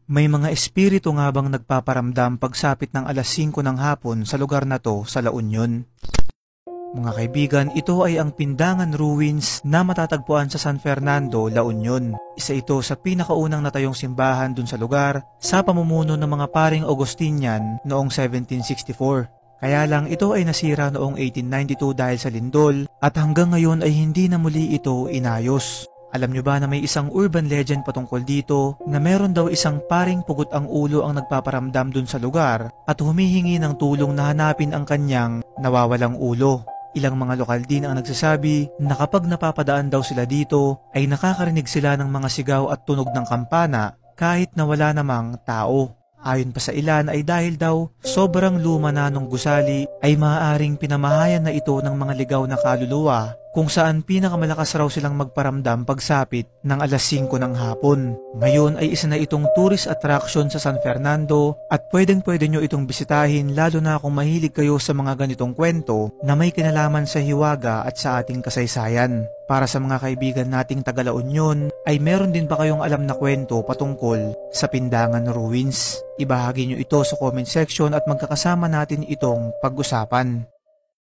May mga espiritu nga bang nagpaparamdam pagsapit ng alas 5 ng hapon sa lugar na to sa La Union? Mga kaibigan, ito ay ang Pindangan Ruins na matatagpuan sa San Fernando, La Union. Isa ito sa pinakaunang natayong simbahan dun sa lugar sa pamumuno ng mga paring Augustinian noong 1764. Kaya lang ito ay nasira noong 1892 dahil sa lindol at hanggang ngayon ay hindi na muli ito inayos. Alam nyo ba na may isang urban legend patungkol dito na meron daw isang paring pugot ang ulo ang nagpaparamdam dun sa lugar at humihingi ng tulong na hanapin ang kanyang nawawalang ulo. Ilang mga lokal din ang nagsasabi na kapag napapadaan daw sila dito ay nakakarinig sila ng mga sigaw at tunog ng kampana kahit na wala namang tao. Ayon pa sa ilan ay dahil daw sobrang luma na nung gusali ay maaaring pinamahayan na ito ng mga ligaw na kaluluwa kung saan pinakamalakas raw silang magparamdam pagsapit ng alas 5 ng hapon. Ngayon ay isa na itong tourist attraction sa San Fernando at pwedeng-pwede nyo itong bisitahin lalo na kung mahilig kayo sa mga ganitong kwento na may kinalaman sa hiwaga at sa ating kasaysayan. Para sa mga kaibigan nating taga La Union, ay meron din ba kayong alam na kwento patungkol sa Pindangan Ruins? Ibahagi nyo ito sa comment section at magkakasama natin itong pag-usapan.